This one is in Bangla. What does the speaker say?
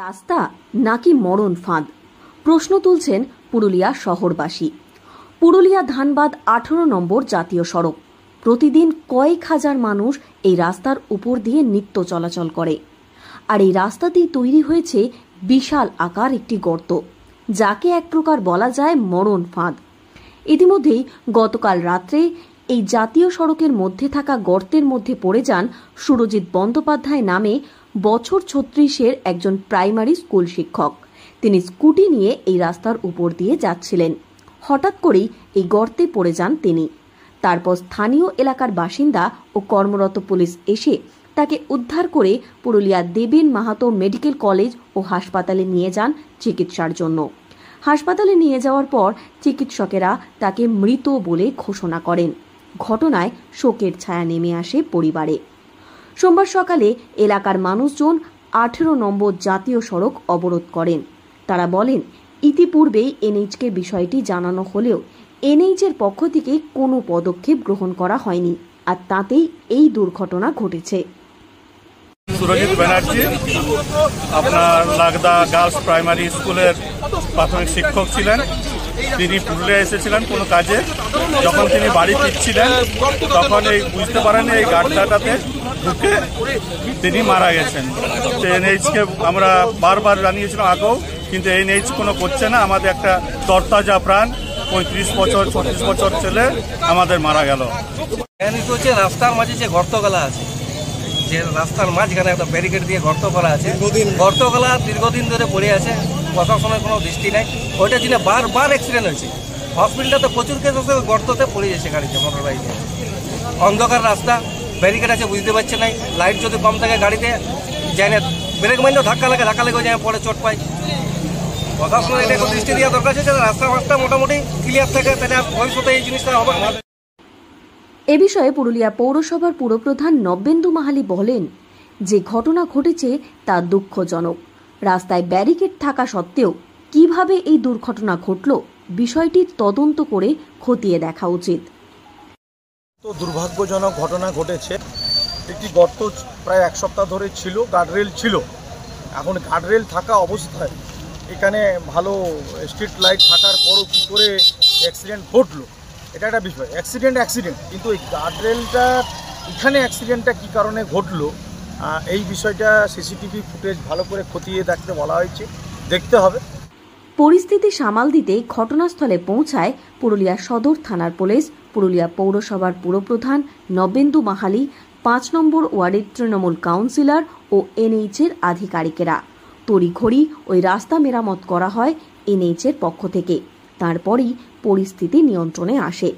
রাস্তা নাকি মরণ ফাঁদ, প্রশ্ন তুলছেন পুরুলিয়া শহরবাসী। পুরুলিয়া ধানবাদ 18 নম্বর জাতীয় সড়ক। প্রতিদিন কয়েক হাজার মানুষ এই রাস্তার উপর দিয়ে নিত্য চলাচল করে। আর এই রাস্তাতেই তৈরি হয়েছে বিশাল আকার একটি গর্ত, যাকে এক প্রকার বলা যায় মরণ ফাঁদ। ইতিমধ্যেই গতকাল রাত্রে এই জাতীয় সড়কের মধ্যে থাকা গর্তের মধ্যে পড়ে যান সুরজিৎ বন্দ্যোপাধ্যায় নামে বছর 36-এর একজন প্রাইমারি স্কুল শিক্ষক। তিনি স্কুটি নিয়ে এই রাস্তার উপর দিয়ে যাচ্ছিলেন। হঠাৎ করেই এই গর্তে পড়ে যান তিনি। তারপর স্থানীয় এলাকার বাসিন্দা ও কর্মরত পুলিশ এসে তাকে উদ্ধার করে পুরুলিয়া দেবেন মাহাতো মেডিকেল কলেজ ও হাসপাতালে নিয়ে যান চিকিৎসার জন্য। হাসপাতালে নিয়ে যাওয়ার পর চিকিৎসকেরা তাকে মৃত বলে ঘোষণা করেন। ঘটনায় শোকের ছায়া নেমে আসে পরিবারে। সোমবার সকালে এলাকার মানুষজন 18 নম্বর জাতীয় সড়ক অবরোধ করেন। তারা বলেন, ইতিপূর্বেই এনএইচকে বিষয়টি জানানো হলেও এনএইচের পক্ষ থেকে কোনো পদক্ষেপ গ্রহণ করা হয়নি, আর তাতেই এই দুর্ঘটনা ঘটেছে। সুরজিৎ ব্যানার্জি আপনার লাগদা গার্লস প্রাইমারি স্কুলের প্রাথমিক শিক্ষক ছিলেন। তিনি পুরুলিয়া এসেছিলেন কোনো কাজে। যখন তিনি বাড়ি ফিরছিলেন তখন এই বুঝতে পারেন এই গাড্ডাটাতে ঢুকে তিনি মারা গেছেন। এনএইচকে আমরা বারবার জানিয়েছিলাম আগেও, কিন্তু এনএইচ কোনো করছে না। আমাদের একটা তরতাজা প্রাণ 35 বছর 36 বছর ছেলে আমাদের মারা গেল। হচ্ছে রাস্তার মাঝে যে গর্তগুলা আছে, যে রাস্তার মাঝখানে একটা ব্যারিকেড দিয়ে গর্ত করা আছে, গর্তগুলা দীর্ঘদিন ধরে পড়ে আছে, প্রশাসনের কোনো দৃষ্টি নেই। ওইটার জন্য বারবার অ্যাক্সিডেন্ট হয়েছে। হসপিটালটাতে প্রচুর কেস আছে, গর্ততে পড়ে যাচ্ছে গাড়িতে, মোটর বাইকে। অন্ধকার রাস্তা, ব্যারিকেড আছে বুঝতে পারছে না। লাইট যদি কম থাকে গাড়িতে যায় না, ব্রেক মারলেও ধাক্কা লেগে যায়, পরে চোট পায়। প্রশাসনের এটা একটু দৃষ্টি দেওয়া দরকার আছে, রাস্তা ফাস্তা মোটামুটি ক্লিয়ার থাকে, তাহলে ভবিষ্যতে এই জিনিসটা হবে না। এ বিষয়ে পুরুলিয়া পৌরসভার পুরপ্রধান নবেন্দু মাহালি বলেন, যে ঘটনা ঘটেছে তা দুঃখজনক। রাস্তায় ব্যারিকেড থাকা সত্ত্বেও কিভাবে এই দুর্ঘটনা ঘটল, বিষয়টি তদন্ত করে খতিয়ে দেখা উচিত। তো দুর্ভাগ্যজনক ঘটনা ঘটেছে। একটি গর্ত প্রায় 1 সপ্তাহ ধরে ছিল, গার্ডরেল ছিল। এখন গার্ডরেল থাকা অবস্থায় এখানে ভালো স্ট্রিট লাইট থাকার পরও কী করে অ্যাক্সিডেন্ট ঘটলো, এটা একটা বিষয়। অ্যাক্সিডেন্ট কিন্তু এই গার্ডরেলটা এখানে অ্যাক্সিডেন্টটা কী কারণে ঘটলো, এই বিষয়টা সিসিটিভি ফুটেজ ভালো করে খতিয়ে দেখতে বলা হয়েছে, দেখতে হবে। পরিস্থিতি সামাল দিতে ঘটনাস্থলে পৌঁছায় পুরুলিয়া সদর থানার পুলিশ, পুরুলিয়া পৌরসভার পুরপ্রধান নবেন্দু মাহালি, 5 নম্বর ওয়ার্ডের তৃণমূল কাউন্সিলর ও এনএইচের আধিকারিকেরা। তড়িঘড়ি ওই রাস্তা মেরামত করা হয় এনএইচের পক্ষ থেকে। তারপরই পরিস্থিতি নিয়ন্ত্রণে আসে।